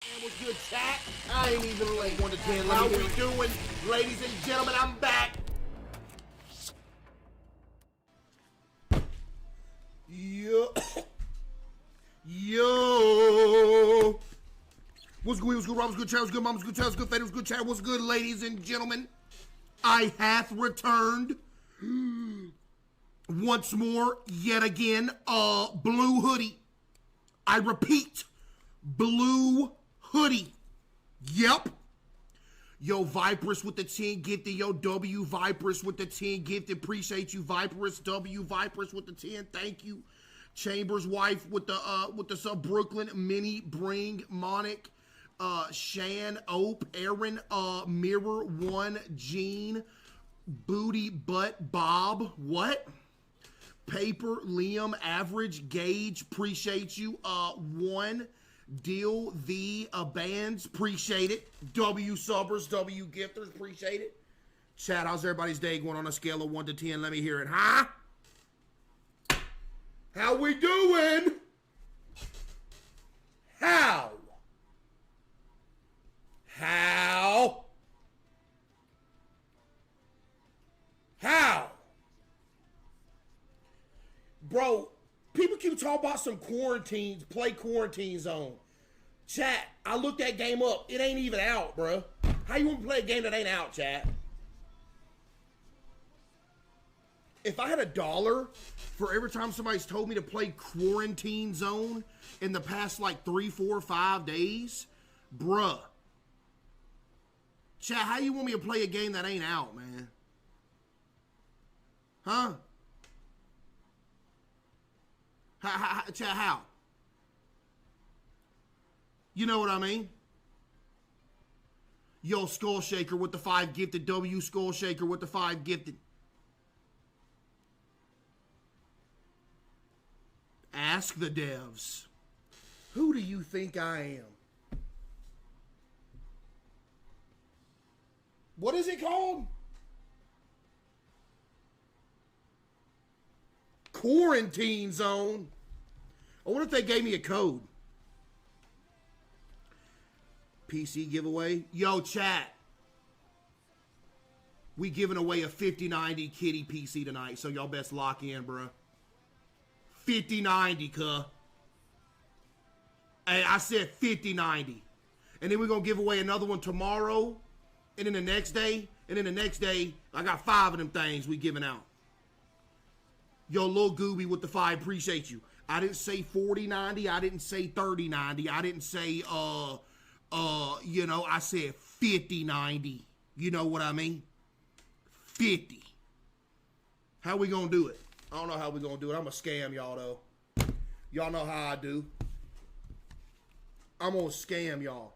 Was good, chat. I ain't even late. 1 to 10. How we doing, ladies and gentlemen? I'm back. Yo. Yo. What's good? What's good? Rob? What's good? Chat? What's good? Mom? What's good? Chat? What's good? Fade? What's good? Chat? What's good, ladies and gentlemen? I hath returned once more, yet again. Blue hoodie. I repeat, blue hoodie. Yep. Yo, Viperous with the 10 gifted. Yo, W Viperous with the 10 gifted. Appreciate you, Viperous. W Viperous with the 10. Thank you. Chambers wife with the sub. Brooklyn Minnie Bring Monic Shan Ope Aaron Mirror One Gene Booty Butt Bob. What? Paper Liam Average Gauge. Appreciate you. One Deal the bands, appreciate it. W subbers, W gifters, appreciate it. Chat, how's everybody's day going on a scale of 1 to 10? Let me hear it, huh? How we doing? How? How? How? Bro, people keep talking about some quarantines, play Quarantine Zone. Chat, I looked that game up. It ain't even out, bro. How you want to play a game that ain't out, chat? If I had $1 for every time somebody's told me to play Quarantine Zone in the past like 3, 4, 5 days, bruh. Chat, how you want me to play a game that ain't out, man? Huh? Chat, how? You know what I mean? Yo, Skull Shaker with the 5 gifted. W Skull Shaker with the 5 gifted. Ask the devs. Who do you think I am? What is it called? Quarantine Zone. I wonder if they gave me a code. PC giveaway. Yo, chat. We giving away a 5090 kitty PC tonight, so y'all best lock in, bruh. 5090, cuh. Hey, I said 5090. And then we're going to give away another one tomorrow, and then the next day, and then the next day, I got 5 of them things we giving out. Yo, Lil Gooby with the 5, appreciate you. I didn't say 4090, I didn't say 3090, I didn't say, you know, I said 5090. You know what I mean? 50. How we gonna do it? I don't know how we gonna do it. I'm gonna scam y'all, though. Y'all know how I do. I'm gonna scam y'all.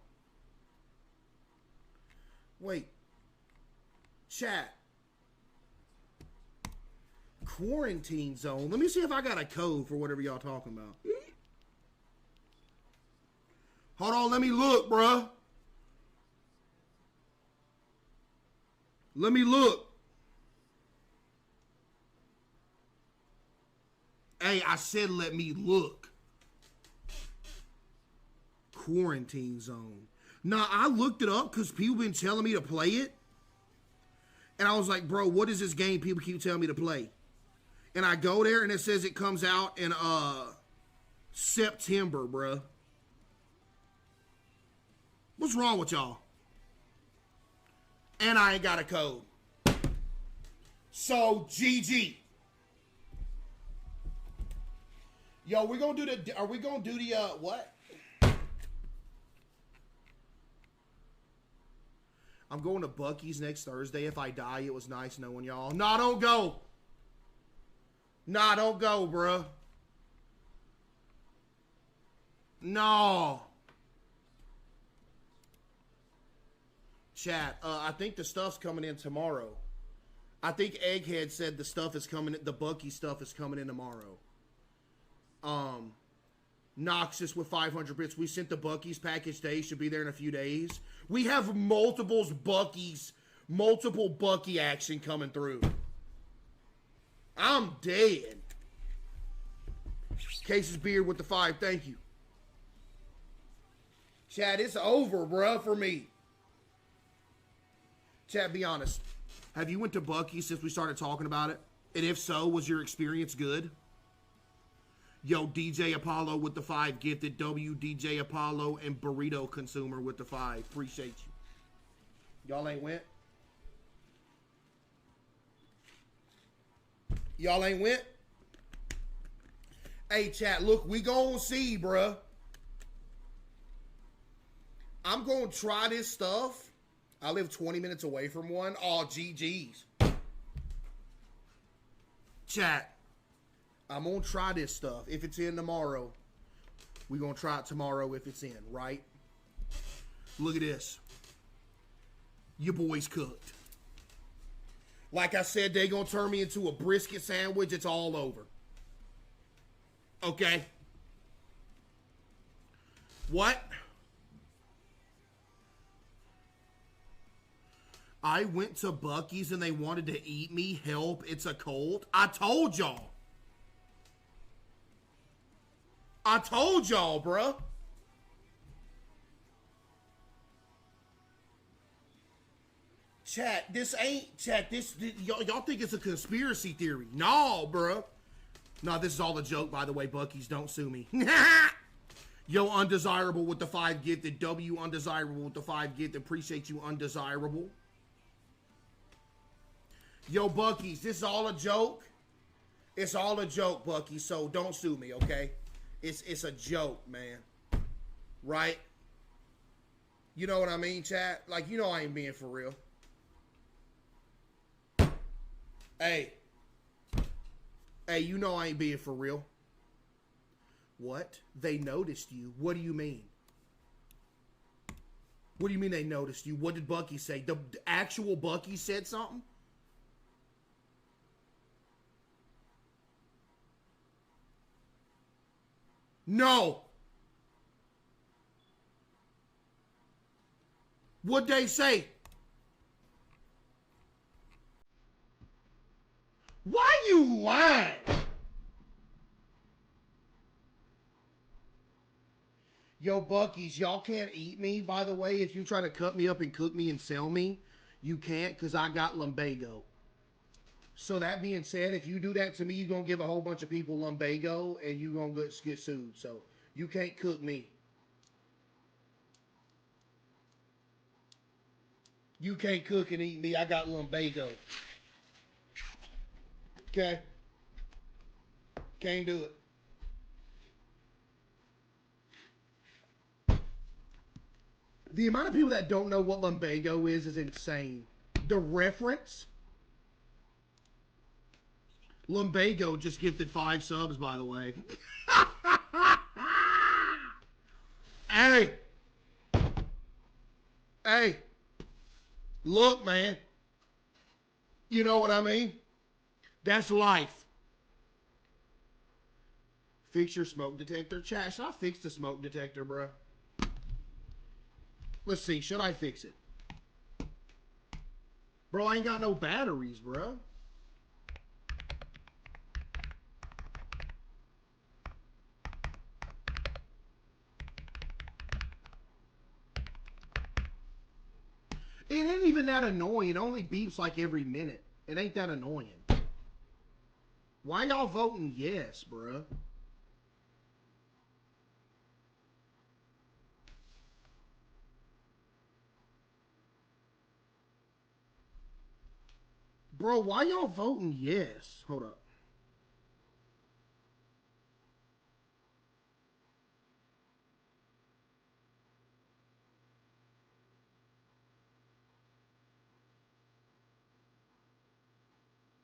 Wait. Chat. Quarantine Zone. Let me see if I got a code for whatever y'all talking about. Hold on, let me look, bruh. Let me look. Hey, I said let me look. Quarantine Zone. Nah, I looked it up because people been telling me to play it. And I was like, bro, what is this game people keep telling me to play? And I go there and it says it comes out in September, bruh. What's wrong with y'all? And I ain't got a code. So, GG. Yo, we gonna do the, are we gonna do the, what? I'm going to Buc-ee's next Thursday. If I die, it was nice knowing y'all. Nah, don't go. Nah, don't go, bruh. No. Chat, I think the stuff's coming in tomorrow. I think Egghead said the stuff is coming, the Buc-ee stuff is coming in tomorrow. Noxus with 500 bits. We sent the Buc-ee's package today. Should be there in a few days. We have multiple Buc-ee action coming through. I'm dead. Case's beard with the 5. Thank you. Chad, it's over, bruh, for me. Chad, be honest. Have you went to Buc-ee's since we started talking about it? And if so, was your experience good? Yo, DJ Apollo with the 5 gifted. DJ Apollo and Burrito Consumer with the 5. Appreciate you. Y'all ain't went? Y'all ain't went? Hey, chat, look, we gon' see, bruh. I'm gonna try this stuff. I live 20 minutes away from one. Oh, GG's. Chat, I'm gonna try this stuff. If it's in tomorrow, we gonna try it tomorrow if it's in, right? Look at this. Your boy's cooked. Like I said, they gonna turn me into a brisket sandwich. It's all over. Okay. What? I went to Buc-ee's and they wanted to eat me. Help, it's a cold. I told y'all. I told y'all, bruh. Chat, this ain't, chat, this y'all think it's a conspiracy theory. No, bruh. No, this is all a joke, by the way. Buc-ee's, don't sue me. Yo, Undesirable with the 5 gifted. W Undesirable with the 5 gifted. Appreciate you, Undesirable. Yo, Buc-ee's, this is all a joke. It's all a joke, Buc-ee's, so don't sue me, okay? It's a joke, man. Right? You know what I mean, chat? Like, you know I ain't being for real. Hey. Hey, you know I ain't being for real. What? They noticed you? What do you mean? What do you mean they noticed you? What did Buc-ee say? The actual Buc-ee said something? No. What'd they say? Why you lying? Yo, Buc-ee's, y'all can't eat me, by the way. If you try to cut me up and cook me and sell me, you can't because I got lumbago. So that being said, if you do that to me, you're going to give a whole bunch of people lumbago and you're going to get sued. So you can't cook me. You can't cook and eat me. I got lumbago. Okay? Can't do it. The amount of people that don't know what lumbago is insane. The reference? Lumbago just gifted 5 subs, by the way. Hey. Hey. Look, man. You know what I mean? That's life. Fix your smoke detector. Chat, should I fix the smoke detector, bro? Let's see. Should I fix it? Bro, I ain't got no batteries, bro. It ain't even that annoying. It only beeps like every minute. It ain't that annoying. Why y'all voting yes, bro? Bro, why y'all voting yes? Hold up.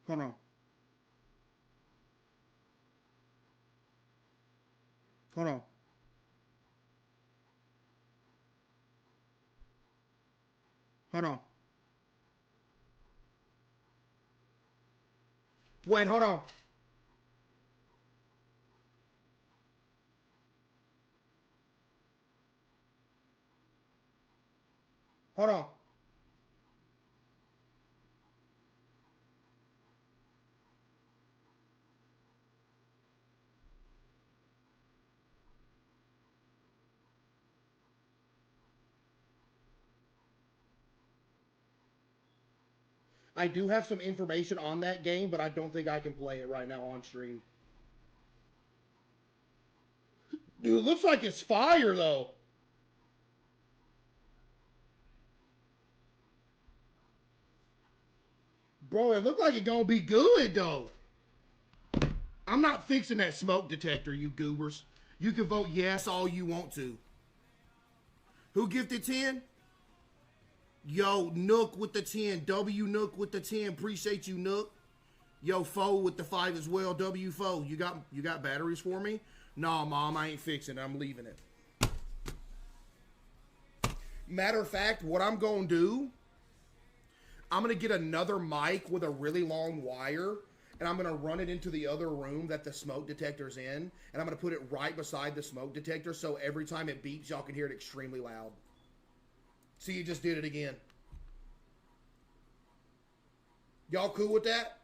Hold on. Hold on. Hold on. Wait, hold on. Hold on. I do have some information on that game, but I don't think I can play it right now on stream. Dude, it looks like it's fire, though. Bro, it looked like it's gonna be good, though. I'm not fixing that smoke detector, you goobers. You can vote yes all you want to. Who gifted 10? Yo, Nook with the 10. W Nook with the 10. Appreciate you, Nook. Yo, Foe with the 5 as well. W Foe, you got batteries for me? Nah, Mom, I ain't fixing it. I'm leaving it. Matter of fact, what I'm going to do, I'm going to get another mic with a really long wire, and I'm going to run it into the other room that the smoke detector's in, and I'm going to put it right beside the smoke detector so every time it beeps, y'all can hear it extremely loud. See, you just did it again. Y'all cool with that?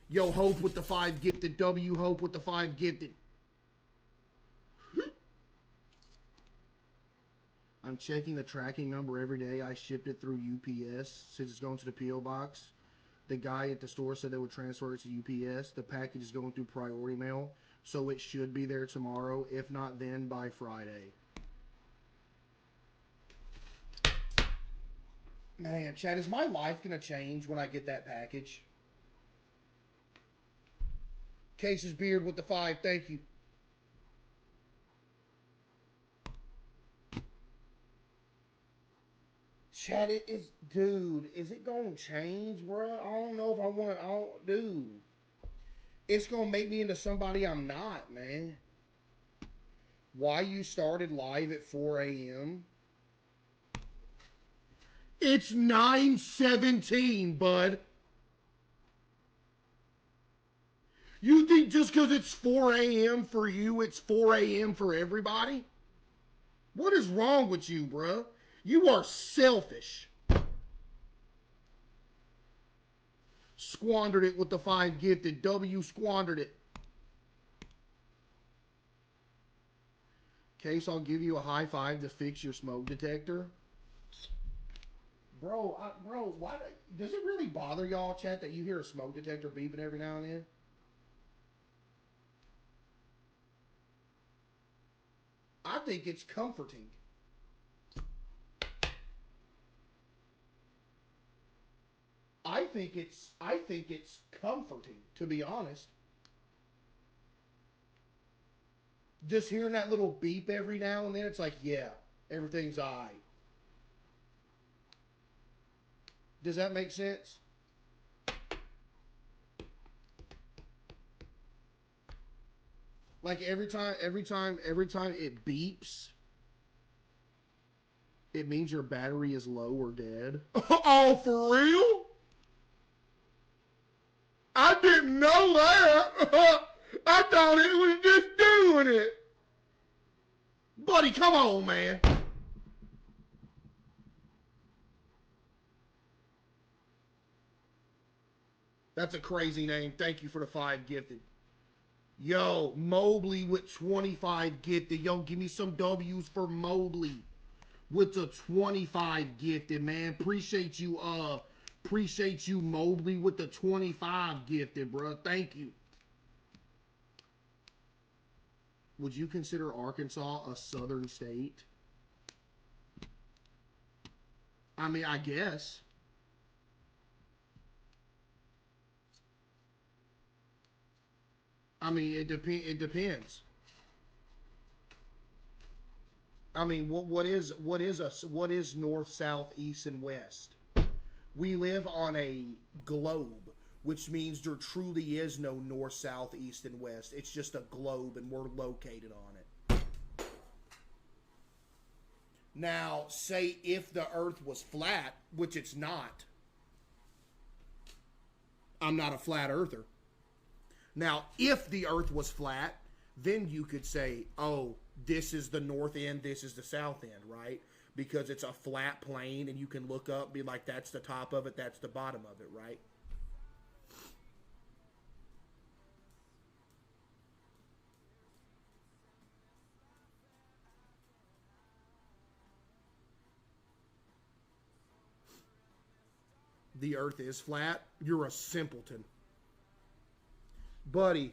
Yo, Hope with the 5 gifted. W Hope with the 5 gifted. I'm checking the tracking number every day. I shipped it through UPS since it's going to the P.O. box. The guy at the store said they would transfer it to UPS. The package is going through priority mail, so it should be there tomorrow. If not, then by Friday. Man, Chad, is my life going to change when I get that package? Case's Beard with the 5, thank you. Chad, it is, dude, is it going to change, bro? I don't know if I want to, dude. It's going to make me into somebody I'm not, man. Why you started live at 4 a.m.? It's 9:17, bud. You think just because it's 4 a.m. for you, it's 4 a.m. for everybody? What is wrong with you, bruh? You are selfish. Squandered it with the 5 gifted. W squandered it. Case, I'll give you a high five to fix your smoke detector. Bro, why does it really bother y'all, chat, that you hear a smoke detector beeping every now and then? I think it's comforting. I think it's comforting, to be honest. Just hearing that little beep every now and then, it's like, yeah, everything's all right. Does that make sense? Like every time it beeps, it means your battery is low or dead. Oh, for real? I didn't know that. I thought it was just doing it. Buddy, come on, man. That's a crazy name. Thank you for the 5 gifted. Yo, Mobley with 25 gifted. Yo, give me some W's for Mobley with the 25 gifted, man. Appreciate you, Mobley, with the 25 gifted, bro. Thank you. Would you consider Arkansas a southern state? I mean, I guess. I mean, it depends. I mean, what is north, south, east, and west? We live on a globe, which means there truly is no north, south, east, and west. It's just a globe, and we're located on it. Now, say if the earth was flat, which it's not. I'm not a flat earther. Now, if the earth was flat, then you could say, oh, this is the north end, this is the south end, right? Because it's a flat plane and you can look up and be like, that's the top of it, that's the bottom of it, right? The earth is flat? You're a simpleton. Buddy.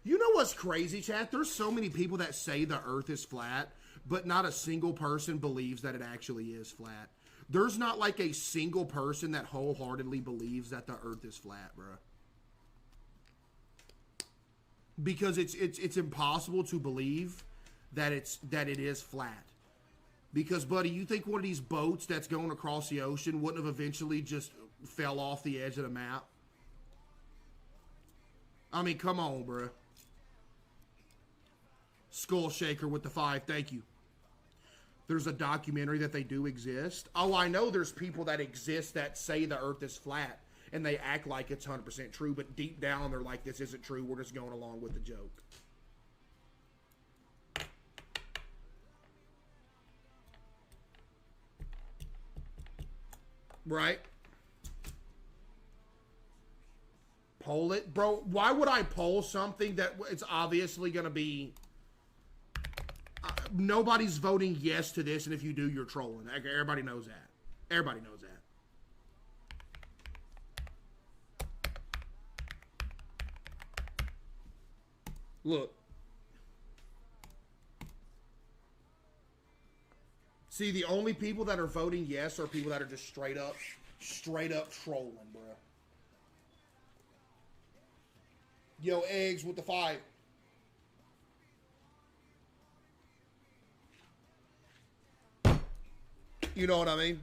You know what's crazy, chat? There's so many people that say the earth is flat, but not a single person believes that it actually is flat. There's not like a single person that wholeheartedly believes that the earth is flat, bro. Because it's impossible to believe that it is flat. Because, buddy, you think one of these boats that's going across the ocean wouldn't have eventually just fell off the edge of the map? I mean, come on, bro. Skull Shaker with the 5, thank you. There's a documentary that they do exist. Oh, I know there's people that exist that say the earth is flat, and they act like it's 100% true, but deep down they're like, this isn't true, we're just going along with the joke. Right? Poll it? Bro, why would I poll something that it's obviously going to be... nobody's voting yes to this, and if you do, you're trolling. Everybody knows that. Everybody knows that. Look. See, the only people that are voting yes are people that are just straight up trolling, bro. Yo, eggs with the 5. You know what I mean?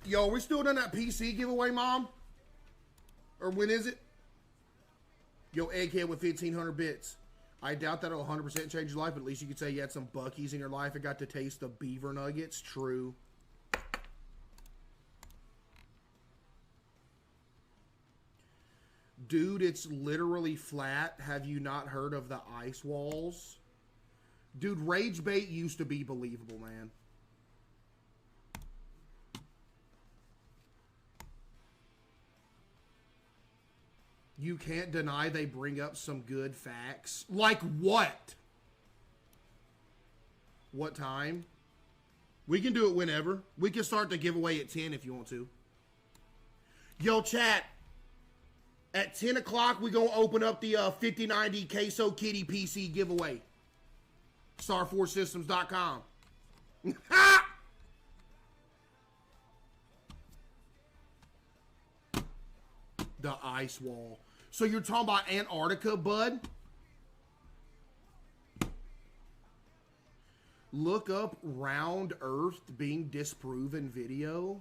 Yo, we still doing that PC giveaway, Mom? Or when is it? Yo, Egghead with 1,500 bits. I doubt that'll 100% change your life, but at least you could say you had some Buc-ee's in your life and got to taste the beaver nuggets. True. Dude, it's literally flat. Have you not heard of the ice walls? Dude, Rage Bait used to be believable, man. You can't deny they bring up some good facts. Like what? What time? We can do it whenever. We can start the giveaway at 10 if you want to. Yo, chat. At 10 o'clock, we're going to open up the 5090 CaseOh Kitty PC giveaway. Star4systems.com. The ice wall. So you're talking about Antarctica, bud? Look up round Earth being disproven video.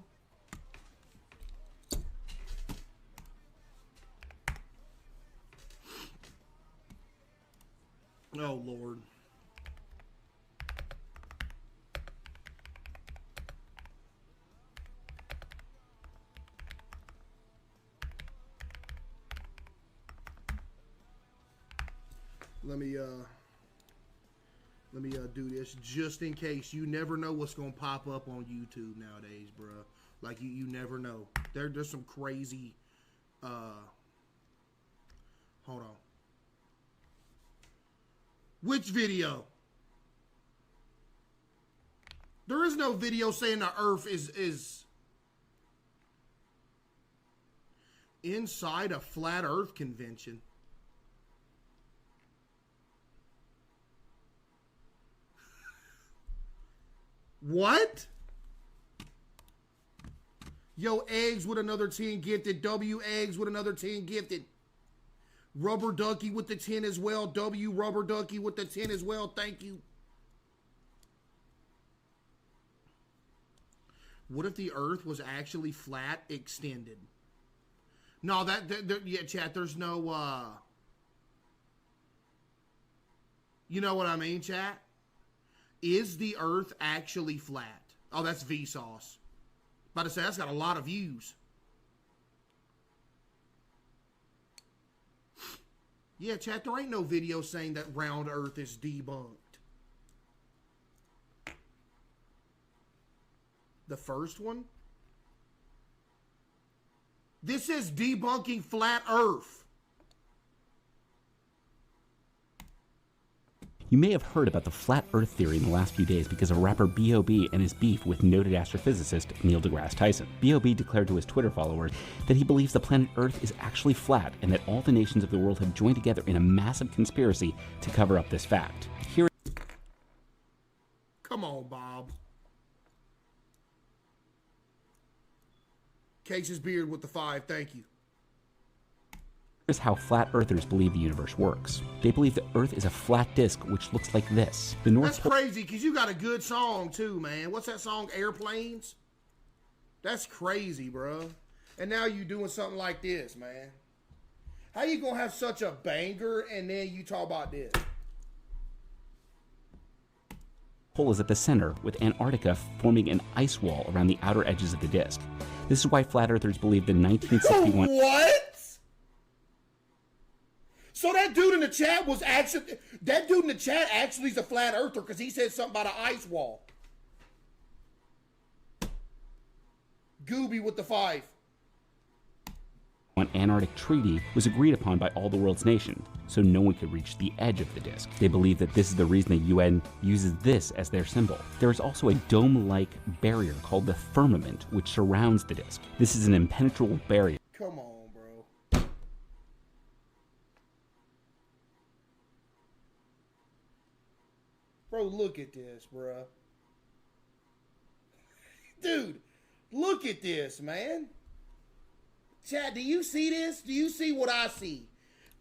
Oh, Lord. Let me do this just in case. You never know what's gonna pop up on YouTube nowadays, bro. Like you never know. There's some crazy. Hold on. Which video? There is no video saying the Earth is inside a flat Earth convention. What? Yo, eggs with another 10 gifted. W eggs with another 10 gifted. Rubber Ducky with the 10 as well. W Rubber Ducky with the 10 as well. Thank you. What if the Earth was actually flat extended? No, yeah, chat, there's no, you know what I mean, chat? Is the Earth actually flat? Oh, that's Vsauce. About to say, that's got a lot of views. Yeah, chat, there ain't no video saying that round Earth is debunked. The first one? This is debunking flat Earth. You may have heard about the flat earth theory in the last few days because of rapper B.O.B. and his beef with noted astrophysicist Neil deGrasse Tyson. B.O.B. declared to his Twitter followers that he believes the planet Earth is actually flat and that all the nations of the world have joined together in a massive conspiracy to cover up this fact. Here Come on, Bob. Case's beard with the 5, thank you. is how flat earthers believe the universe works. They believe that Earth is a flat disk which looks like this. The North That's crazy, because you got a good song too, man. What's that song, Airplanes? That's crazy, bro. And now you doing something like this, man. How you gonna have such a banger and then you talk about this? pole is at the center, with Antarctica forming an ice wall around the outer edges of the disk. This is why flat earthers believed in 1961... What? So that dude in the chat was actually... That dude in the chat actually is a flat earther because he said something about an ice wall. Gooby with the 5. An Antarctic treaty was agreed upon by all the world's nations, so no one could reach the edge of the disk. They believe that this is the reason the UN uses this as their symbol. There is also a dome-like barrier called the firmament, which surrounds the disk. This is an impenetrable barrier. Come on, bro. Bro, look at this, bro. Dude, look at this, man. Chat, do you see this? Do you see what I see?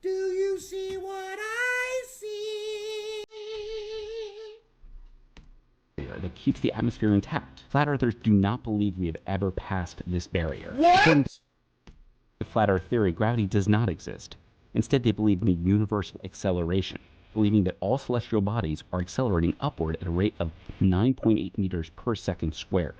Do you see what I see? That keeps the atmosphere intact. Flat earthers do not believe we have ever passed this barrier. What? According to the flat earth theory, gravity does not exist. Instead, they believe in a universal acceleration, believing that all celestial bodies are accelerating upward at a rate of 9.8 meters per second squared.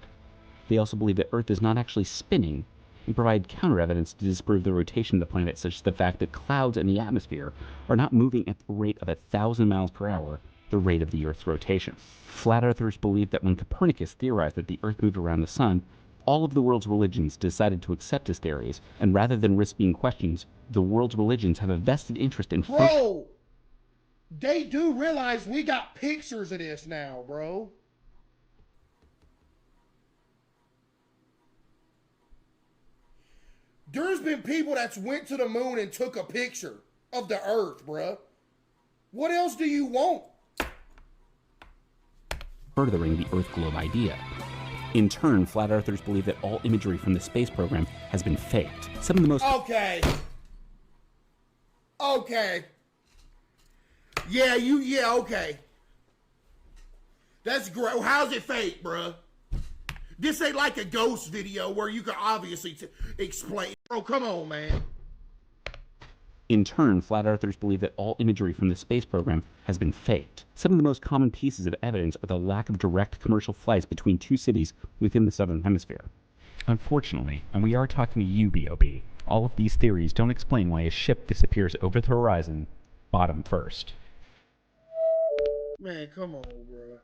They also believe that Earth is not actually spinning, and provide counter-evidence to disprove the rotation of the planet, such as the fact that clouds in the atmosphere are not moving at the rate of 1,000 miles per hour, the rate of the Earth's rotation. Flat earthers believe that when Copernicus theorized that the Earth moved around the sun, all of the world's religions decided to accept his theories, and rather than risk being questioned, the world's religions have a vested interest in... Bro! They do realize we got pictures of this now, bro. There's been people that's went to the moon and took a picture of the Earth, bruh. What else do you want? Furthering the Earth globe idea. In turn, flat earthers believe that all imagery from the space program has been faked. Some of the most... Okay. Okay. Yeah, okay. That's great. How's it fake, bruh? This ain't like a ghost video where you can obviously explain. Bro, come on, man. In turn, flat earthers believe that all imagery from the space program has been faked. Some of the most common pieces of evidence are the lack of direct commercial flights between two cities within the southern hemisphere. Unfortunately, and we are talking to you, B.O.B., all of these theories don't explain why a ship disappears over the horizon, bottom first. Man, come on, bro.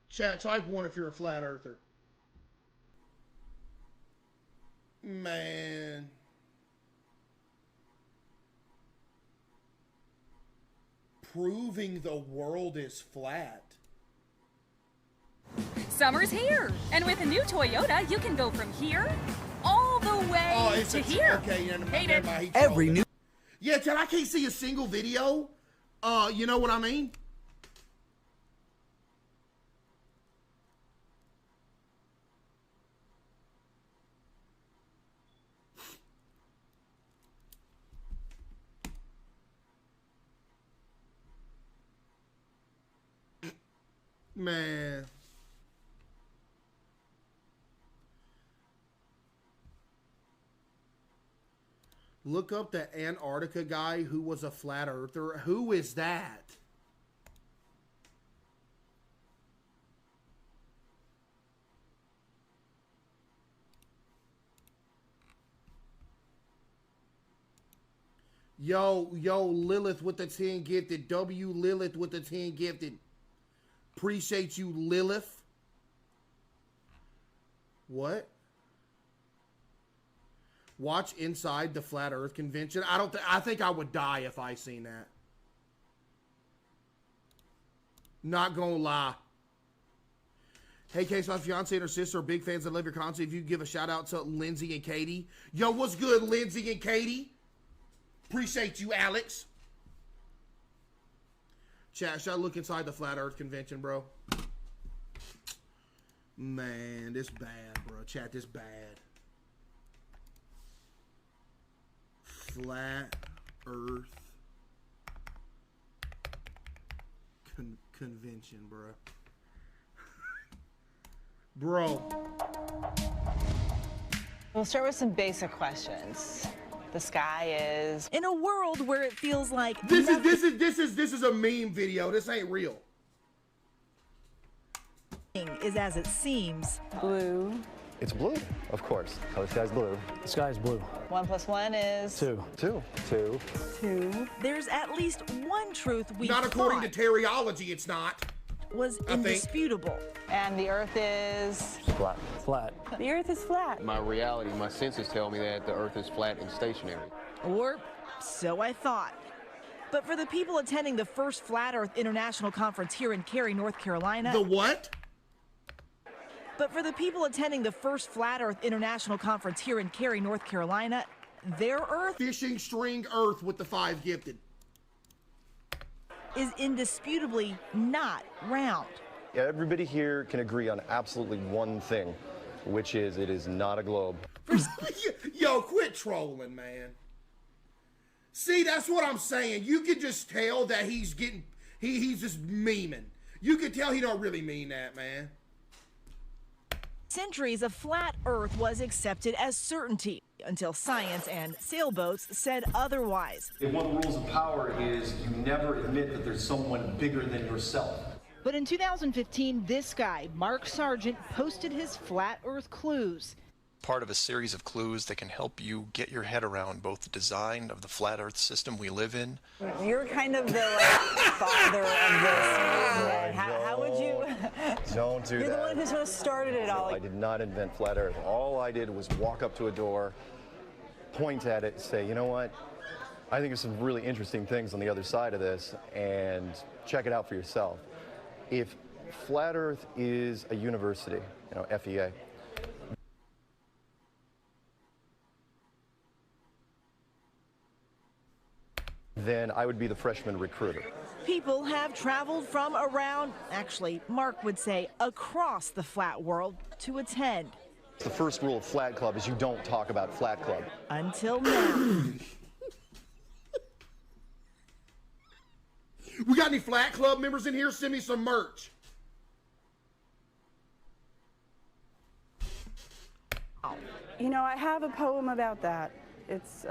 Chat, type 1 if you're a flat earther. Man. Proving the world is flat. Summer's here, and with a new Toyota, you can go from here all the way to here. Okay, Hate it. Every new. Yeah, Chad, I can't see a single video. You know what I mean? Man. Look up the Antarctica guy who was a flat earther. Who is that? Yo, Lilith with the 10 gifted. W Lilith with the 10 gifted. Appreciate you, Lilith. What? Watch Inside the Flat Earth Convention. I think I would die if I seen that. Not gonna lie. Hey, Case, my fiance and her sister are big fans that love your content. If you could give a shout out to Lindsay and Katie. Yo, what's good, Lindsay and Katie? Appreciate you, Alex. Chat, should I look inside the Flat Earth Convention, bro? Man, this bad, bro. Chat, this bad. Flat Earth Convention, bro. Bro. We'll start with some basic questions. The sky is... In a world where it feels like This is a meme video. This ain't real. is as it seems. Blue. It's blue, of course. Oh, the sky's blue. The sky's blue. 1 + 1 is... 2. 2. 2. 2. There's at least one truth we Not according to thought Terryology, it's not. was I think. indisputable. And the Earth is... Flat. Flat. The Earth is flat. My reality, my senses tell me that the Earth is flat and stationary. Or so I thought. But for the people attending the first Flat Earth International Conference here in Cary, North Carolina... The what? But for the people attending the first Flat Earth International Conference here in Cary, North Carolina, their Earth Fishing string Earth with the 5 gifted. is indisputably not round. Yeah, everybody here can agree on absolutely one thing, which is it is not a globe. Yo, quit trolling, man. See, that's what I'm saying. You can just tell that he's getting, he's just memeing. You can tell he don't really mean that, man. Centuries of flat Earth was accepted as certainty until science and sailboats said otherwise. One of the rules of power is you never admit that there's someone bigger than yourself. But in 2015, this guy, Mark Sargent, posted his flat Earth clues. Part of a series of clues that can help you get your head around both the design of the flat Earth system we live in. You're kind of the father of this movement. How would you... Don't do You're that. the one who sort of started it all. I did not invent flat Earth. All I did was walk up to a door, point at it, say, you know what? I think there's some really interesting things on the other side of this, and check it out for yourself. If flat Earth is a university, you know, FEA, then I would be the freshman recruiter. People have traveled from around, actually, Mark would say, across the flat world to attend. The first rule of Flat Club is you don't talk about Flat Club. Until now. We got any Flat Club members in here? Send me some merch. You know, I have a poem about that. It's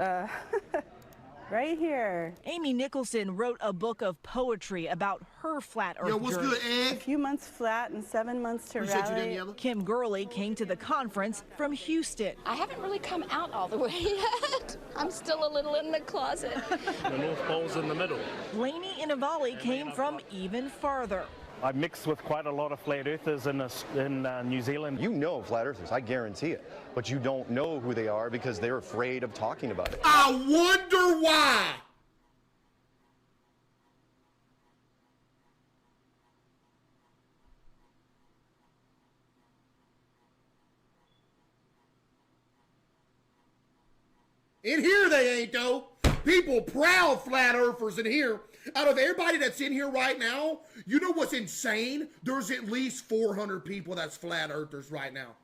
right here. Amy Nicholson wrote a book of poetry about her flat Earth Yo, what's journey. good, Egg? A few months flat and 7 months to Appreciate you, rally. Daniela. Kim Gurley came to the conference from Houston. I haven't really come out all the way yet. I'm still a little in the closet. The North Pole's in the middle. Lainey Inavali came from even farther. I mixed with quite a lot of flat earthers in New Zealand. You know Flat Earthers, I guarantee it. But you don't know who they are because they're afraid of talking about it. I wonder why. In here they ain't, though. People proud flat earthers in here. Out of everybody that's in here right now, you know what's insane? There's at least 400 people that's flat earthers right now.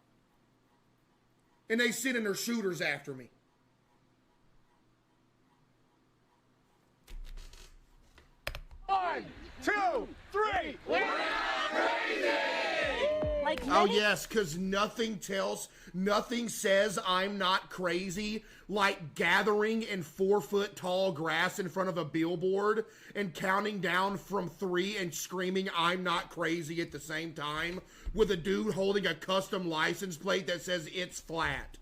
And they sit in their shooters after me. One, two, three. We're crazy! Like Oh many yes, because nothing says I'm not crazy like gathering in 4-foot tall grass in front of a billboard and counting down from 3 and screaming I'm not crazy at the same time with a dude holding a custom license plate that says it's flat.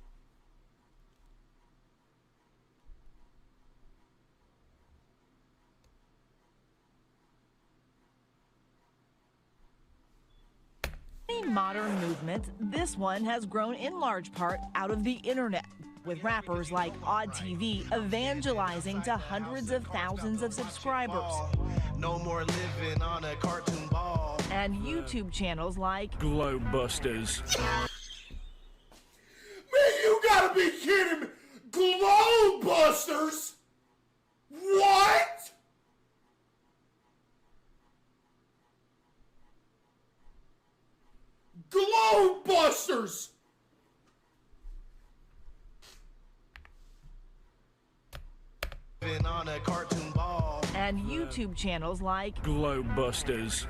modern movements, this one has grown in large part out of the internet, with rappers like Odd TV evangelizing to hundreds of thousands of subscribers. No more living on a cartoon ball. And YouTube channels like Globebusters. Man, you gotta be kidding me! Globebusters? What? Globebusters! On a cartoon ball. And YouTube channels like Globebusters.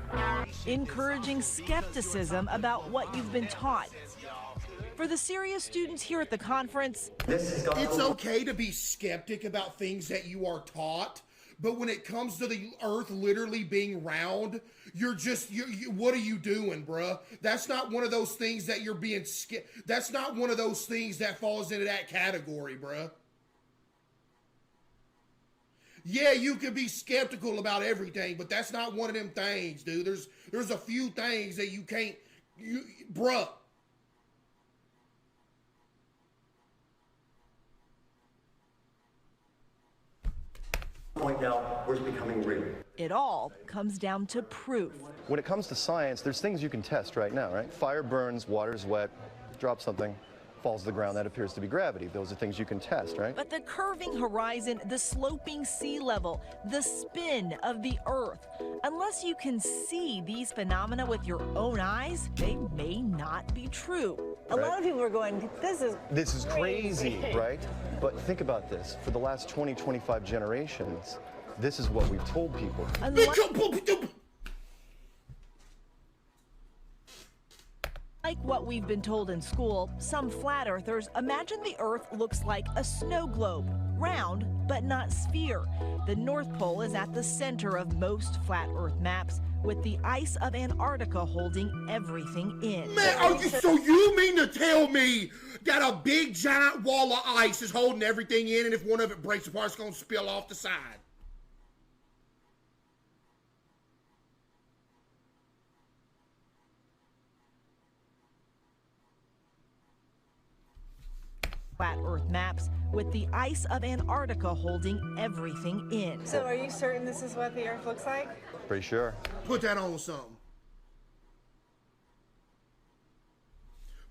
Encouraging skepticism about what you've been taught. For the serious students here at the conference, it's okay to be skeptic about things that you are taught, but when it comes to the earth literally being round, you're just, what are you doing, bruh? That's not one of those things that you're being that's not one of those things that falls into that category, bruh. Yeah, you can be skeptical about everything, but that's not one of them things, dude. There's a few things that you can't, bruh. Point out where it's becoming real. It all comes down to proof. When it comes to science, there's things you can test right now, right? Fire burns, water's wet, drop something, falls to the ground, that appears to be gravity. Those are things you can test, right? But the curving horizon, the sloping sea level, the spin of the Earth, unless you can see these phenomena with your own eyes, they may not be true. A lot of people are going, this is crazy, right? But think about this. For the last 20, 25 generations, this is what we've told people. Like what we've been told in school, some flat earthers imagine the Earth looks like a snow globe, round but not sphere. The North Pole is at the center of most flat Earth maps, with the ice of Antarctica holding everything in. Man, so you mean to tell me that a big giant wall of ice is holding everything in, and if one of it breaks apart, it's gonna spill off the side? Flat Earth maps, with the ice of Antarctica holding everything in. So are you certain this is what the Earth looks like? Pretty sure. Put that on something.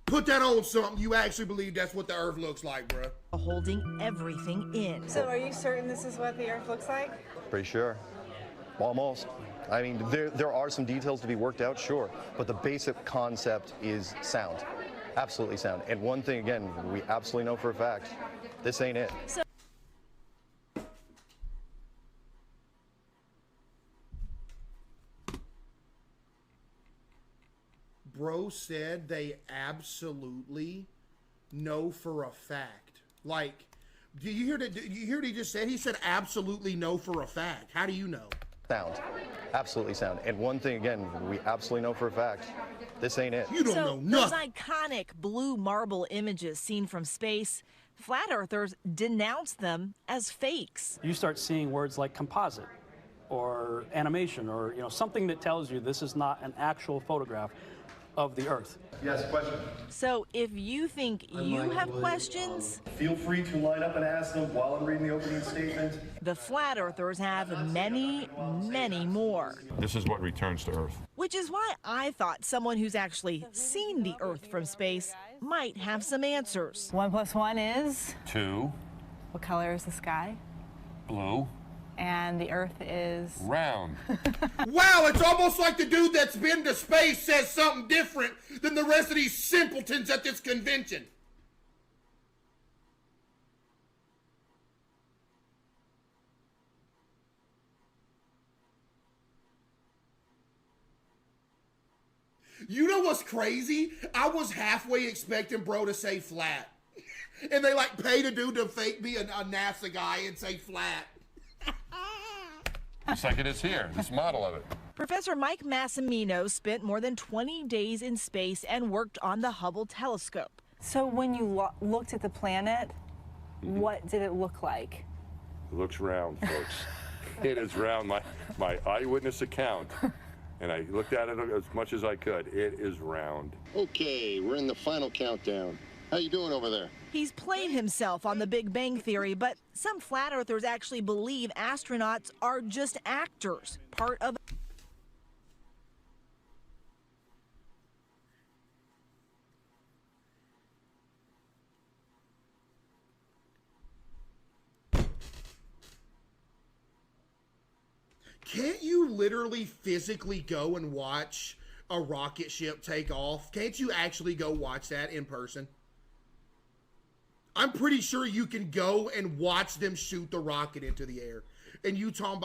Put that on something. You actually believe that's what the Earth looks like, bruh. Holding everything in. So are you certain this is what the Earth looks like? Pretty sure. Almost. I mean, there are some details to be worked out, sure, but the basic concept is sound. Absolutely sound. And one thing, again, we absolutely know for a fact, this ain't it. Bro said they absolutely know for a fact. Like, do you hear that? You hear what he just said? He said absolutely know for a fact. How do you know? Sound. Absolutely sound. And one thing, again, we absolutely know for a fact, this ain't it. You don't know nothing. Those iconic blue marble images seen from space, flat earthers denounce them as fakes. You start seeing words like composite or animation or something that tells you this is not an actual photograph of the Earth. Yes, question. So if you think you have questions, feel free to line up and ask them while I'm reading the opening statement. The flat earthers have many, many more. This is what returns to Earth. Which is why I thought someone who's actually seen the Earth from space might have some answers. 1 + 1 is? 2. What color is the sky? Blue. And the Earth is? Round. Wow, it's almost like the dude that's been to space says something different than the rest of these simpletons at this convention. You know what's crazy? I was halfway expecting bro to say flat. And they like paid a dude to fake be a NASA guy and say flat. Looks like it is here, this model of it. Professor Mike Massimino spent more than 20 days in space and worked on the Hubble telescope. So when you looked at the planet, what did it look like? It looks round, folks. It is round. My eyewitness account, and I looked at it as much as I could. It is round. Okay, we're in the final countdown. How you doing over there? He's played himself on the Big Bang Theory, but some flat earthers actually believe astronauts are just actors, part of Can't you literally physically go and watch a rocket ship take off? Can't you actually go watch that in person? I'm pretty sure you can go and watch them shoot the rocket into the air. And you talking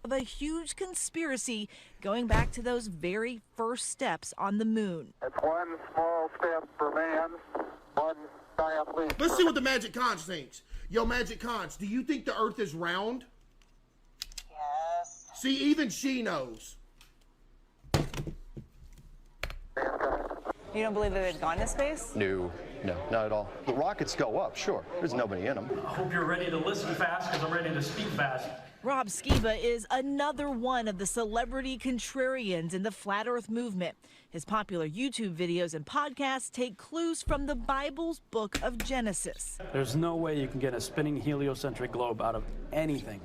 about a huge conspiracy going back to those very first steps on the moon. It's one small step for man, one giant leap. Let's see what the Magic Conch thinks. Yo, Magic Conch, do you think the Earth is round? Yes. See, even she knows. You don't believe that they've gone to space? No, not at all. The rockets go up, sure. There's nobody in them. I hope you're ready to listen fast because I'm ready to speak fast. Rob Skiba is another one of the celebrity contrarians in the Flat Earth movement. His popular YouTube videos and podcasts take clues from the Bible's book of Genesis. There's no way you can get a spinning heliocentric globe out of anything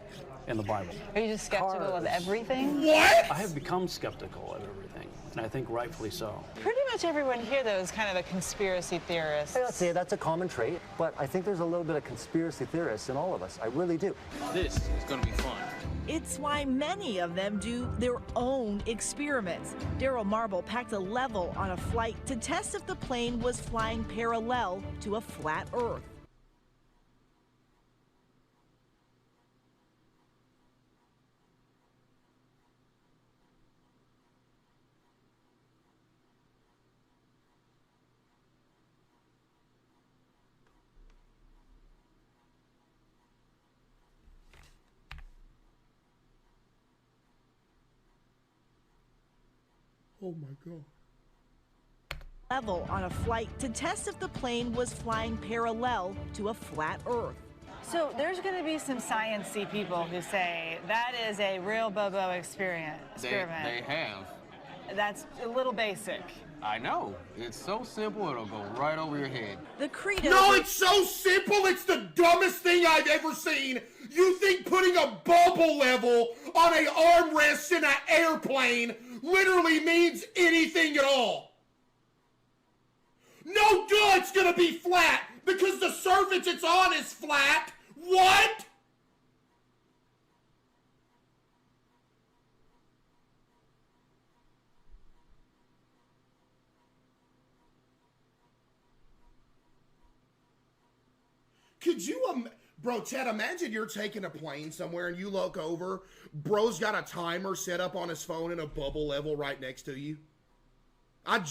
in the Bible. Are you just skeptical of everything? What? I have become skeptical of everything, and I think rightfully so. Pretty much everyone here, though, is kind of a conspiracy theorist. I'd say that's a common trait, but I think there's a little bit of conspiracy theorists in all of us. I really do. This is going to be fun. It's why many of them do their own experiments. Daryl Marble packed a level on a flight to test if the plane was flying parallel to a flat Earth. Oh my God. Level on a flight to test if the plane was flying parallel to a flat Earth. So there's going to be some science-y people who say that is a real Bobo experiment. They have. That's a little basic. I know. It's so simple, it'll go right over your head. The credo. No, it's so simple. It's the dumbest thing I've ever seen. You think putting a bubble level on an armrest in an airplane literally means anything at all? No, duh, it's gonna be flat because the surface it's on is flat. What? Could you, bro, Chad, imagine you're taking a plane somewhere and you look over, bro's got a timer set up on his phone and a bubble level right next to you. I'd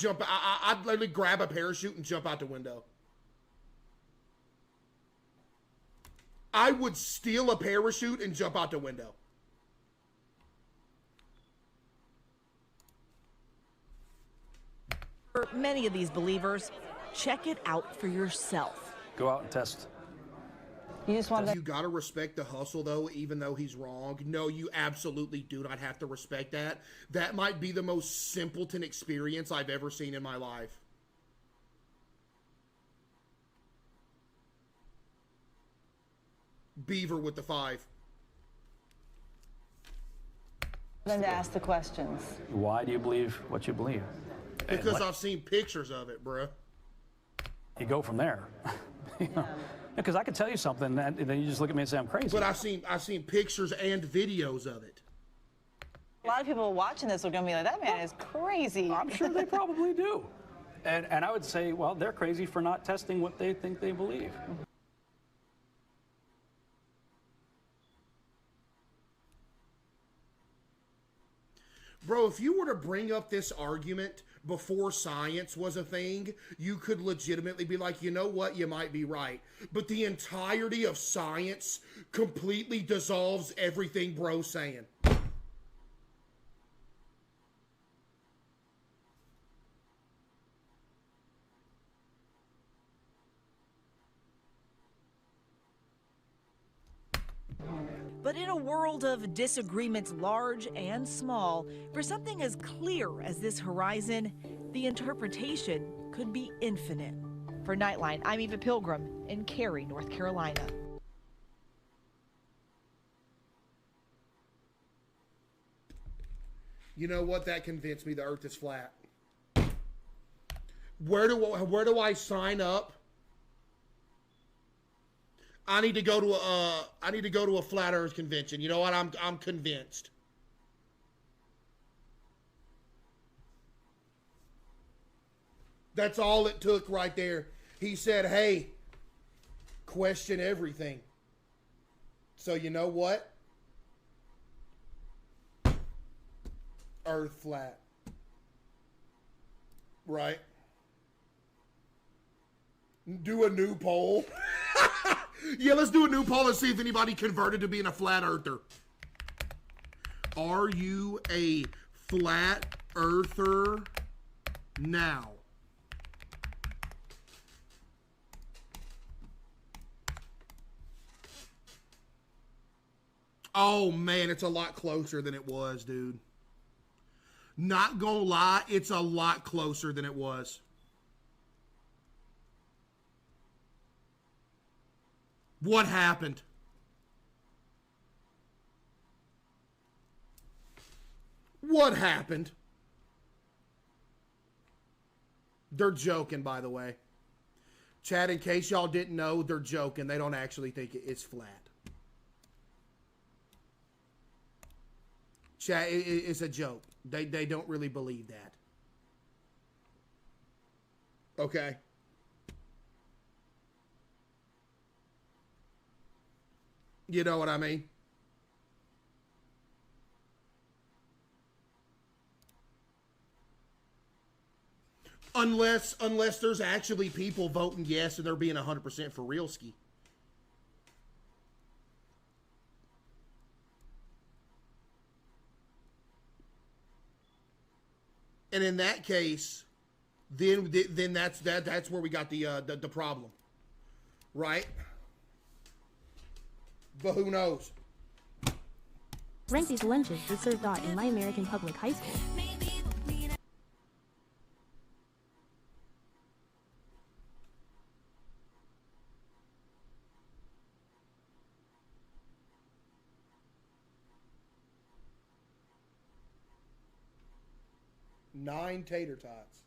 literally grab a parachute and jump out the window. I would steal a parachute and jump out the window. For many of these believers, check it out for yourself. Go out and test. You just want You gotta respect the hustle, though, even though he's wrong. No, you absolutely do not have to respect that. That might be the most simpleton experience I've ever seen in my life. Beaver with the 5. them to ask the questions. Why do you believe what you believe? Because I've seen pictures of it, bruh. You go from there. Because I could tell you something, and then you just look at me and say I'm crazy. But I've seen pictures and videos of it. A lot of people watching this are going to be like, that man is crazy. I'm sure they probably do. And I would say, well, they're crazy for not testing what they think they believe. Bro, if you were to bring up this argument before science was a thing, you could legitimately be like, you know what, you might be right. But the entirety of science completely dissolves everything bro's saying. But in a world of disagreements large and small, for something as clear as this horizon, the interpretation could be infinite. For Nightline, I'm Eva Pilgrim in Cary, North Carolina. You know what? That convinced me the earth is flat. Where do I sign up? I need to go to a flat earth convention. You know what? I'm convinced. That's all it took right there. He said, "Hey, question everything." So you know what? Earth flat. Right? Do a new poll. Yeah, let's do a new poll and see if anybody converted to being a flat earther. Are you a flat earther now? Oh man, it's a lot closer than it was, dude. Not gonna lie, it's a lot closer than it was. What happened? What happened? They're joking, by the way. Chad, in case y'all didn't know, they're joking. They don't actually think it's flat. Chad, it's a joke. They don't really believe that. Okay. You know what I mean? Unless there's actually people voting yes and they're being 100% for real ski. And in that case, then that's where we got the problem, right? But who knows? Rank these lunches were served out in my American public high school. Nine tater tots.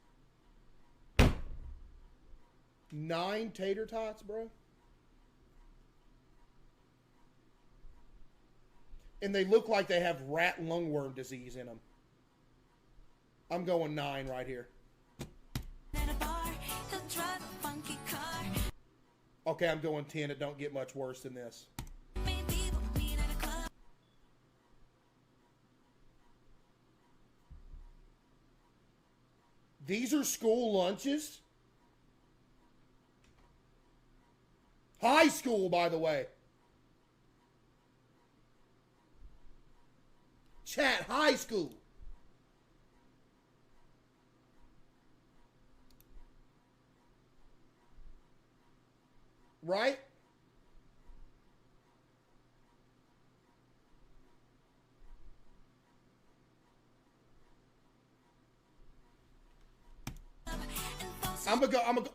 9 tater tots, bro. And they look like they have rat lungworm disease in them. I'm going 9 right here. Okay, I'm going 10. It don't get much worse than this. These are school lunches? High school, by the way. Chat, high school. Right? I'm gonna go.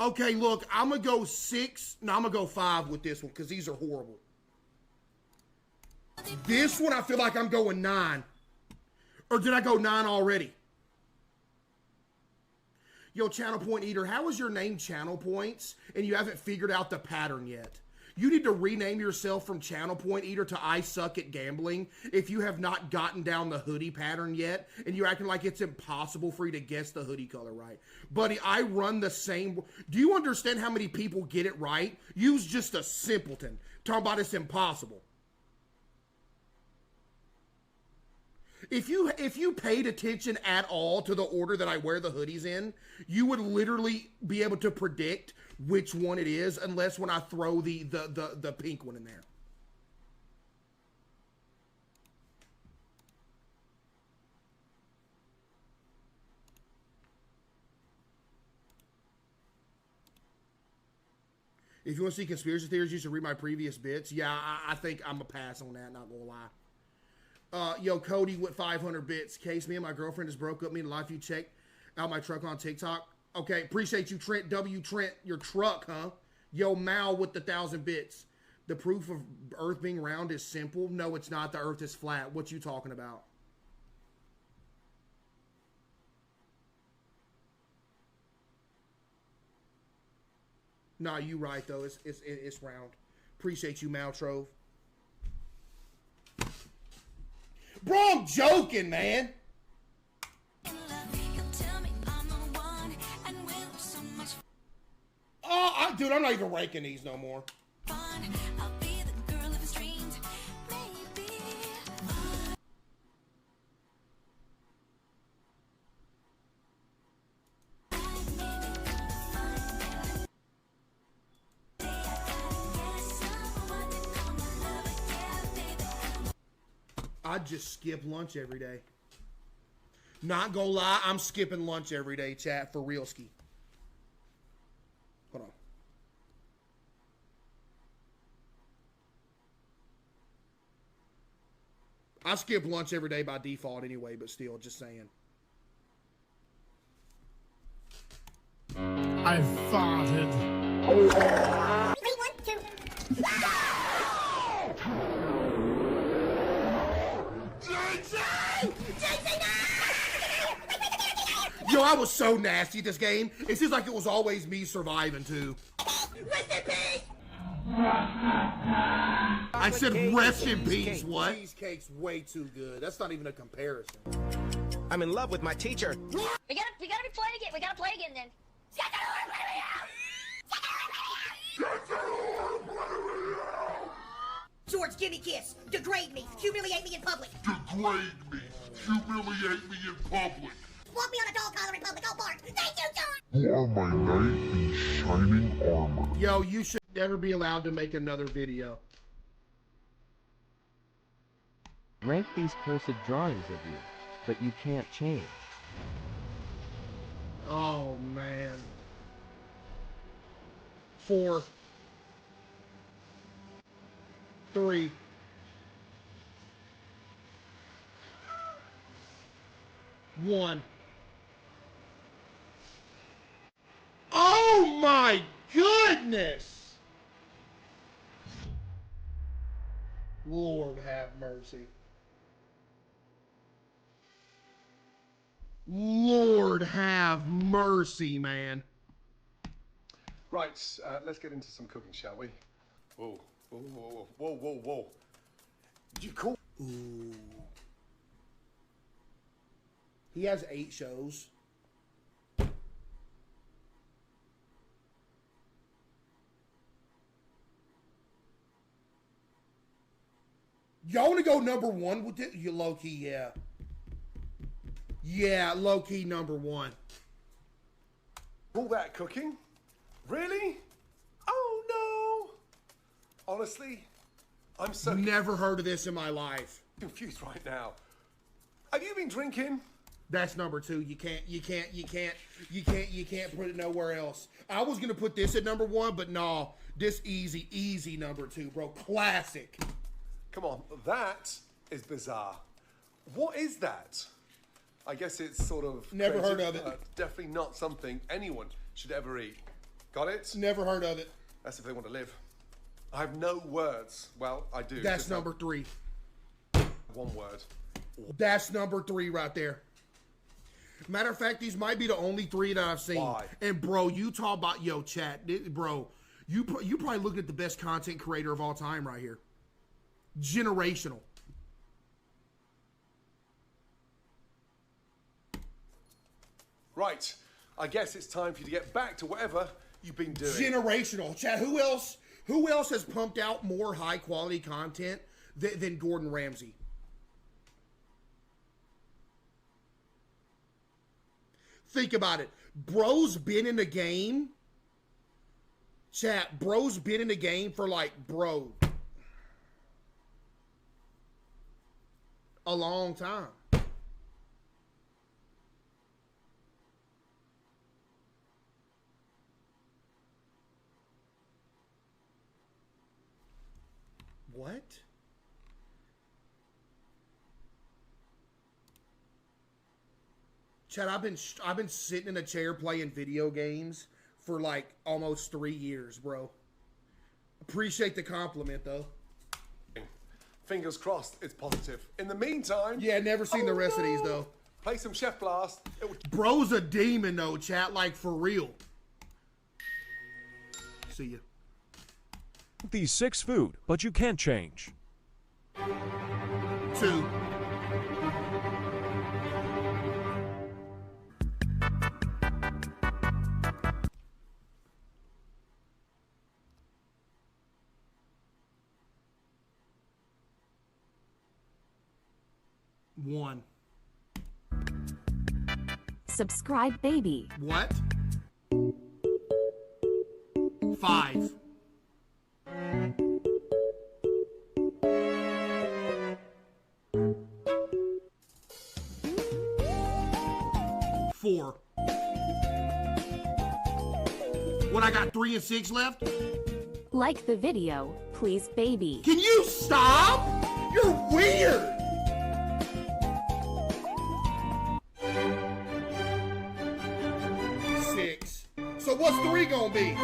Okay, look, I'm gonna go 6. No, I'm gonna go 5 with this one because these are horrible. This one, I feel like I'm going 9. Or did I go 9 already? Yo, Channel Point Eater, how is your name Channel Points and you haven't figured out the pattern yet? You need to rename yourself from Channel Point Eater to I Suck at Gambling if you have not gotten down the hoodie pattern yet and you're acting like it's impossible for you to guess the hoodie color right. Buddy, I run the same. Do you understand how many people get it right? You's just a simpleton. Talking about it's impossible. If you paid attention at all to the order that I wear the hoodies in, you would literally be able to predict which one it is, unless when I throw the pink one in there. If you want to see conspiracy theories, you should read my previous bits. Yeah, I think I'm a pass on that, not gonna lie. Yo, Cody with 500 bits. Case, me and my girlfriend just broke up. Me and life, you check out my truck on TikTok. Okay, appreciate you, Trent. Trent, your truck, huh? Yo, Mal with the 1,000 bits. The proof of Earth being round is simple. No, it's not. The Earth is flat. What you talking about? Nah, you right though. It's round. Appreciate you, Maltrove. Bro, I'm joking, man. Oh, dude, I'm not even ranking these no more. I'd just skip lunch every day. Not gonna lie, I'm skipping lunch every day, chat, for real ski. Hold on. I skip lunch every day by default anyway, but still, just saying. I farted. 3, 1, 2. Yo, I was so nasty this game. It seems like it was always me surviving too. I said rest in peace. What? Cheesecake's way too good. That's not even a comparison. I'm in love with my teacher. We gotta be playing again. We gotta play again then. George, give me a kiss. Degrade me. Humiliate me in public. Degrade me. Humiliate me in public. Swap me on a dog collar in public. I'll bark. Thank you, George. You are my knight in shining armor. Yo, you should never be allowed to make another video. Rank these cursed drawings of you, but you can't change. Oh, man. 4, 3, 1. Oh my goodness! Lord have mercy. Lord have mercy, man. Right, let's get into some cooking, shall we? Whoa, whoa, whoa, whoa, whoa, whoa. You cool? Ooh. He has 8 shows. Y'all want to go number 1 with it? You low key, yeah. Yeah, low key number 1. All that cooking? Really? Oh no! Honestly, I'm so never heard of this in my life. Confused right now. Have you been drinking? That's number 2. You can't put it nowhere else. I was gonna put this at number 1, but no, this easy number 2, bro. Classic. Come on, that is bizarre. What is that? I guess it's sort of never heard of it. Definitely not something anyone should ever eat. Got it? Never heard of it. That's if they want to live. I have no words. Well, I do. That's number 3. One word. That's number 3 right there. Matter of fact, these might be the only 3 that I've seen. Why? And bro, you talk about chat, bro. You probably looked at the best content creator of all time right here. Generational. Right. I guess it's time for you to get back to whatever you've been doing. Generational. Chat, who else has pumped out more high quality content than Gordon Ramsay? Think about it. Bro's been in the game. Chat, bro's been in the game for a long time. What? Chad, I've been sitting in a chair playing video games for like almost 3 years, bro. Appreciate the compliment, though. Fingers crossed, it's positive. In the meantime... Yeah, never seen the rest of these, though. Play some Chef Blast. Bro's a demon, though, chat. Like, for real. See ya. These 6 food, but you can't change. 2. One. Subscribe, baby. What? 5. Four. What, I got 3 and 6 left? Like the video, please, baby. Can you stop? You're weird. So what's 3 gonna be?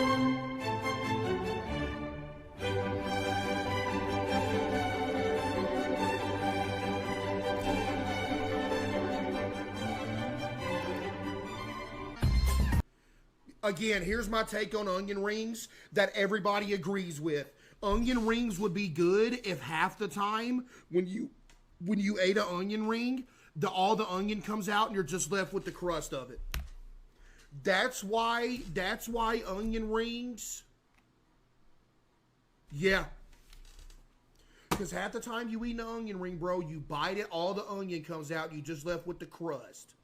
Again, here's my take on onion rings that everybody agrees with. Onion rings would be good if half the time when you ate an onion ring, all the onion comes out and you're just left with the crust of it. That's why onion rings. Yeah. Because half the time you eat an onion ring, bro, you bite it, all the onion comes out, you just left with the crust.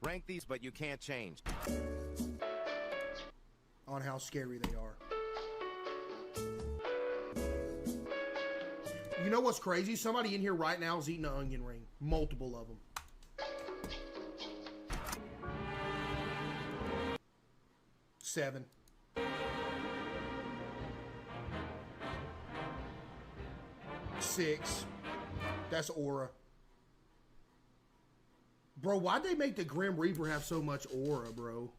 Rank these, but you can't change. On how scary they are. You know what's crazy? Somebody in here right now is eating an onion ring. Multiple of them. 7. 6. That's aura. Bro, why'd they make the Grim Reaper have so much aura, bro?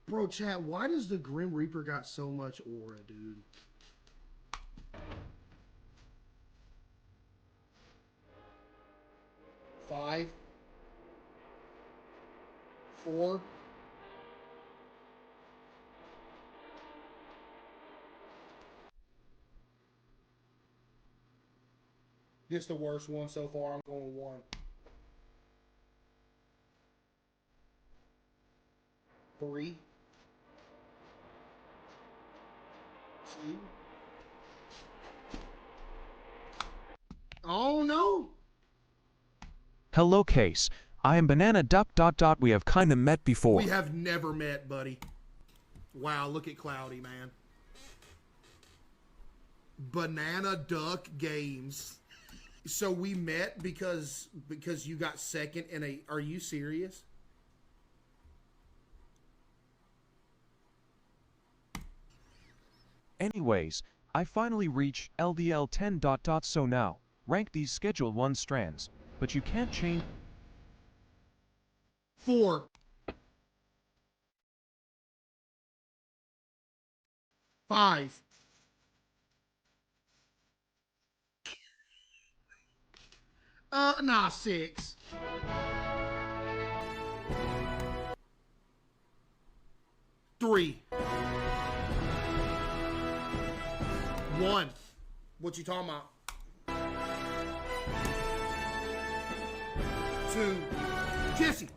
Bro, chat, why does the Grim Reaper got so much aura, dude? Five. 4. This the worst one so far. I'm going 1. 3. 2. Oh no! Hello, Case. I am Banana Duck ... We have kinda met before. We have never met, buddy. Wow, look at Cloudy, man. Banana Duck Games. So we met because you got second in a... Are you serious? Anyways, I finally reach LDL 10 ... So now, rank these Schedule 1 strands, but you can't change... 4. 5. Nah, 6. 3. 1. What you talking about? 2. Jesse.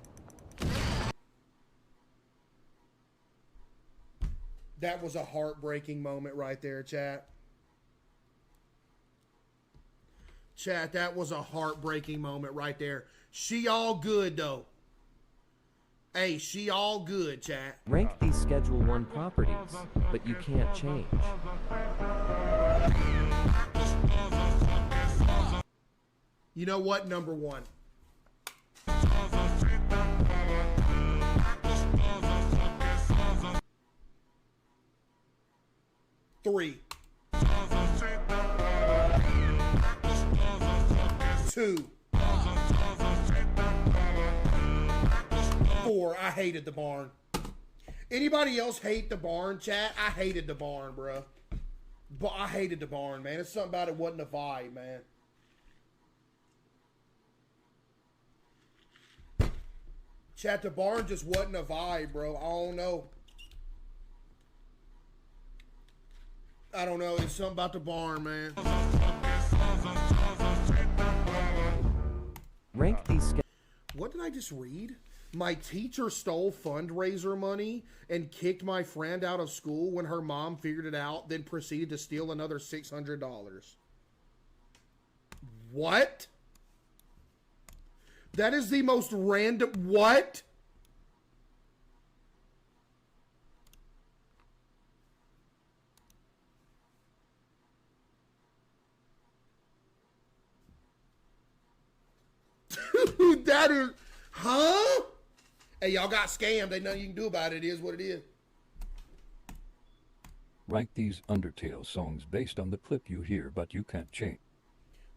That was a heartbreaking moment right there, chat. Chat, that was a heartbreaking moment right there. She all good, though. Hey, she all good, chat. Rank these Schedule 1 properties, but you can't change. You know what? Number 1. 3, 2, 4. I hated the barn. Anybody else hate the barn, chat? I hated the barn, bro. But I hated the barn, man. It's something about it wasn't a vibe, man. Chat, the barn just wasn't a vibe, bro. I don't know. I don't know. It's something about the barn, man. Rank these. What did I just read? My teacher stole fundraiser money and kicked my friend out of school when her mom figured it out, then proceeded to steal another $600. What? That is the most random... What? Dude, that is... Huh? Hey, y'all got scammed. Ain't nothing you can do about it. It is what it is. Rank these Undertale songs based on the clip you hear, but you can't change.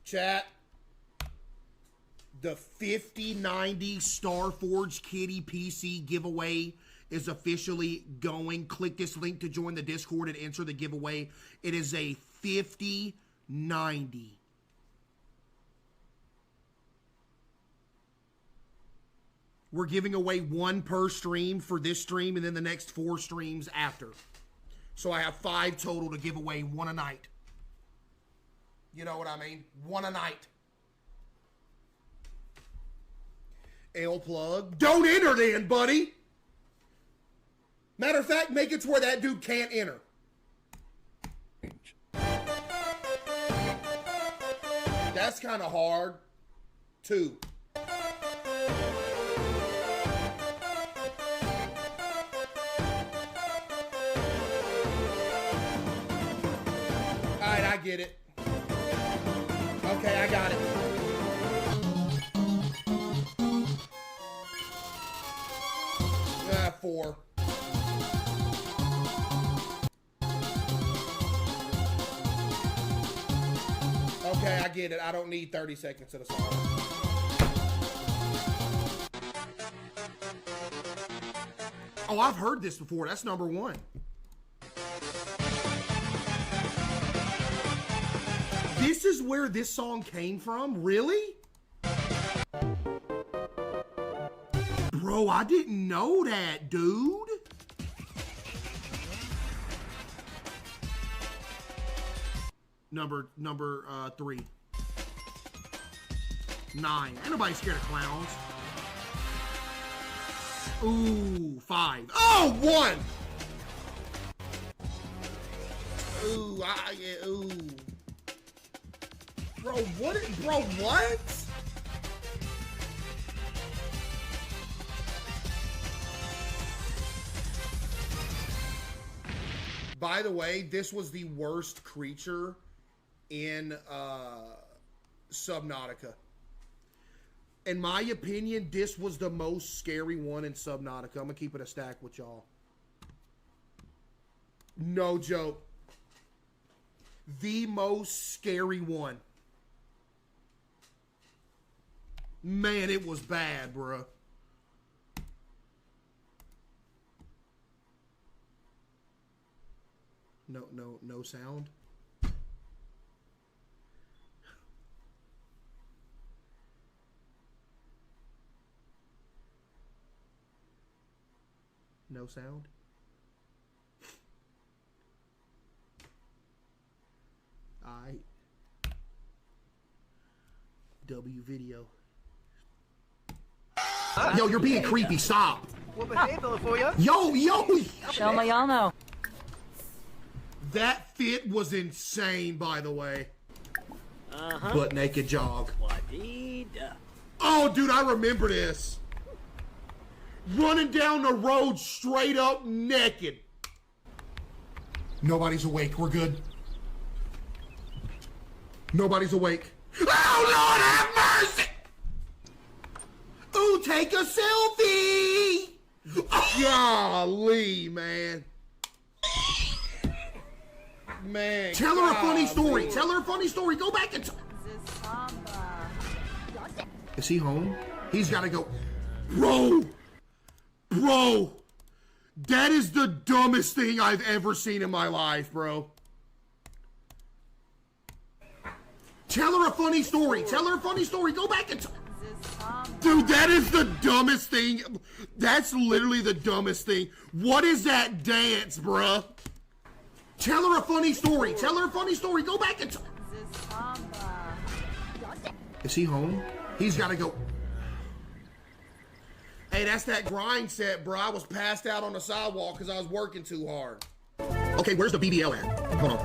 Chat. The 5090 Starforge Kitty PC giveaway is officially going. Click this link to join the Discord and enter the giveaway. It is a 5090. We're giving away 1 per stream for this stream and then the next 4 streams after. So I have 5 total to give away, 1 a night. You know what I mean? 1 a night. L plug. Don't enter then, buddy. Matter of fact, make it to where that dude can't enter. That's kind of hard. 2. Alright, I get it. Okay, I got it. Ah, 4. Okay, I get it. I don't need 30 seconds of the song. Oh, I've heard this before. That's number 1. This is where this song came from? Really? Bro, I didn't know that, dude. Number 3. 9. Ain't nobody scared of clowns. Ooh, 5. Oh, 1. Ooh, yeah, ooh. Bro, what? By the way, this was the worst creature in Subnautica. In my opinion, this was the most scary one in Subnautica. I'm gonna keep it a stack with y'all. No joke. The most scary one. Man, it was bad, bruh. No sound. No sound. Alright. W video. Yo, you're being creepy. Stop. Yo. Show me y'all know. That fit was insane, by the way. Butt naked jog. Oh, dude, I remember this. Running down the road straight up naked. Nobody's awake. We're good. Nobody's awake. Oh, Lord have mercy! Ooh, take a selfie! Golly, man. Man, tell her a funny story. man. Tell her a funny story. Go back and is he home? He's got to go. Bro, that is the dumbest thing I've ever seen in my life, bro. Tell her a funny story. Tell her a funny story. Go back and dude, that is the dumbest thing. That's literally the dumbest thing. What is that dance, bruh? Tell her a funny story. Tell her a funny story. Go back and is he home? He's got to go. Hey, that's that grind set, bro. I was passed out on the sidewalk because I was working too hard. Okay, where's the BBL at? Hold on.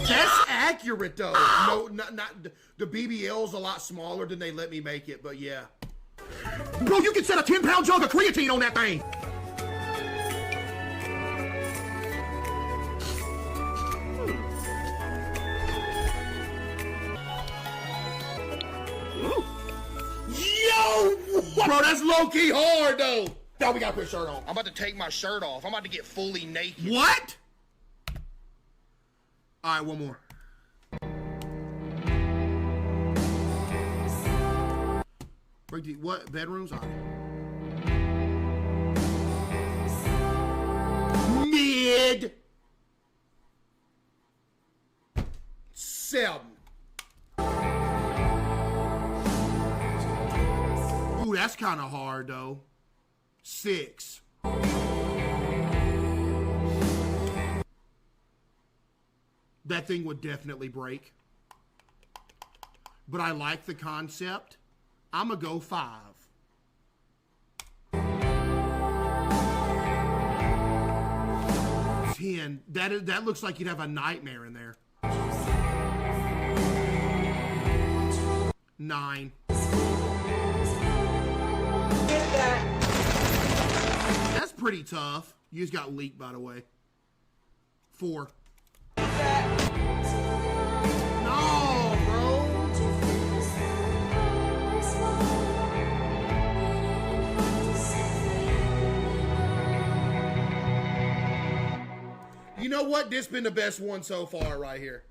That's accurate, though. No, not the BBL's a lot smaller than they let me make it, but yeah. Bro, you can set a 10-pound jug of creatine on that thing. Yo! Bro, that's low-key hard, though. Now we gotta put a shirt on. I'm about to take my shirt off. I'm about to get fully naked. What? All right, one more. What? Bedrooms? All right. Mid. 7. Ooh, that's kind of hard, though. 6. That thing would definitely break. But I like the concept. I'm going to go 5. 10. That looks like you'd have a nightmare in there. 9. That's pretty tough. You just got leaked, by the way. 4. No, bro. You know what? This been the best one so far right here.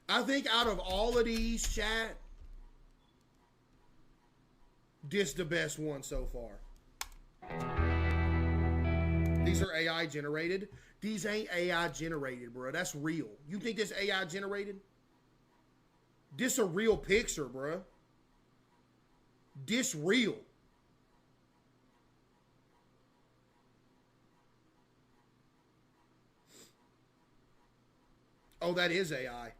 I think out of all of these, chat, this the best one so far. These are AI generated. These ain't AI generated, bro. That's real. You think this AI generated? This a real picture, bro. This real. Oh, that is AI.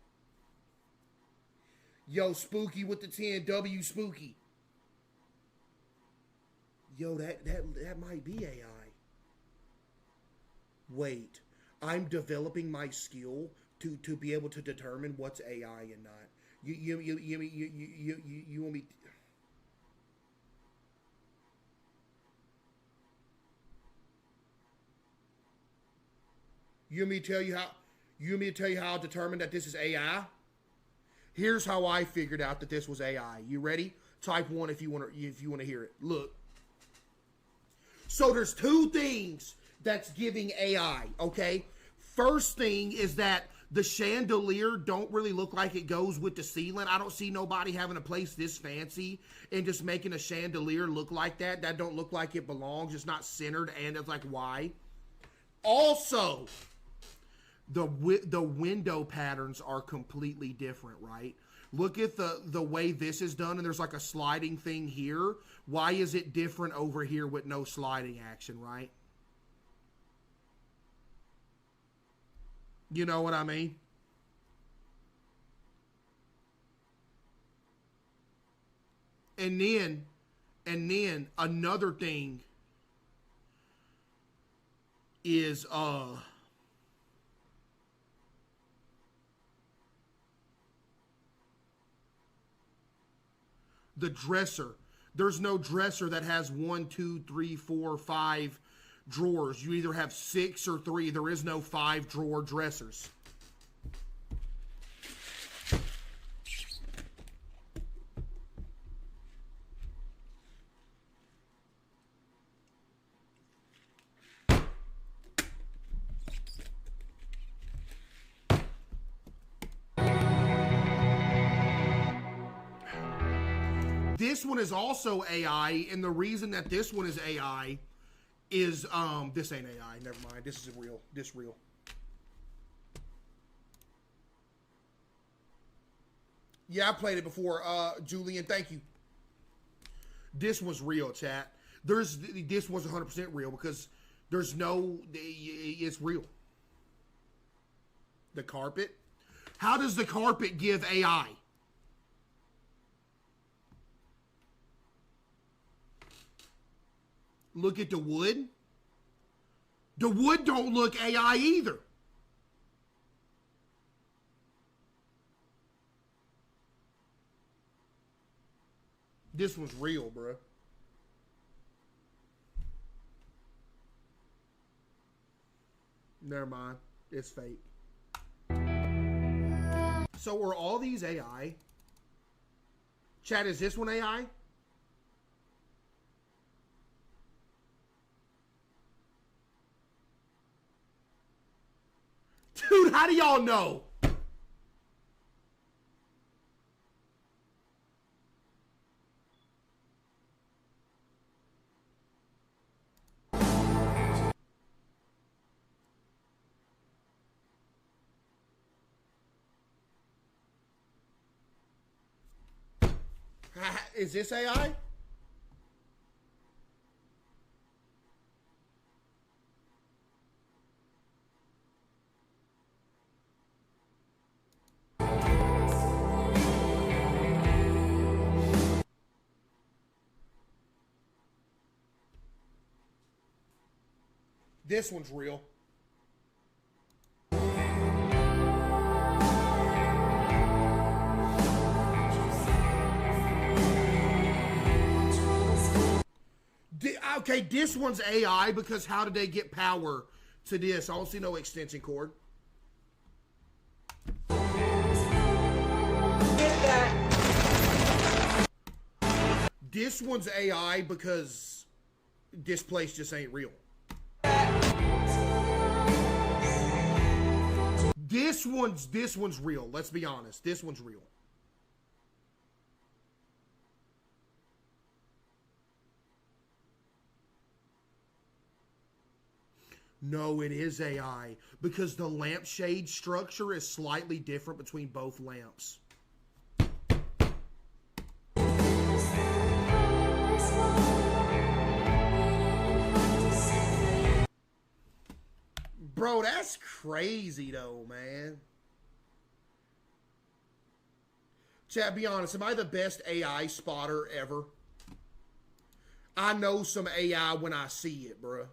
Yo, Spooky with the 10. W Spooky. Yo, that might be AI. Wait, I'm developing my skill to be able to determine what's AI and not. You want me? You want me to tell you how? You want me to tell you how I'll determine that this is AI? Here's how I figured out that this was AI. You ready? Type 1 if you want to hear it. Look. So there's 2 things that's giving AI, okay? First thing is that the chandelier don't really look like it goes with the ceiling. I don't see nobody having a place this fancy and just making a chandelier look like that. That don't look like it belongs. It's not centered, and it's like, why? Also, the window patterns are completely different, right? Look at the way this is done, and there's like a sliding thing here. Why is it different over here with no sliding action, right? You know what I mean? And then another thing is the dresser. There's no dresser that has 1, 2, 3, 4, 5 drawers. You either have 6 or 3. There is no 5 drawer dressers. This one is also AI, and the reason that this one is AI is this ain't AI. Never mind. This is real. This real. Yeah, I played it before, Julian. Thank you. This was real, chat. This was 100% real because there's no. It's real. The carpet. How does the carpet give AI? Look at the wood. The wood don't look AI either. This was real, bro. Never mind. It's fake. So are all these AI? Chat, is this one AI? Dude, how do y'all know? Is this AI? This one's real. Okay, this one's AI because how did they get power to this? I don't see no extension cord. This one's AI because this place just ain't real. This one's real. Let's be honest. This one's real. No, it is AI because the lampshade structure is slightly different between both lamps. Bro, that's crazy though, man. Chat, be honest, am I the best AI spotter ever? I know some AI when I see it, bruh.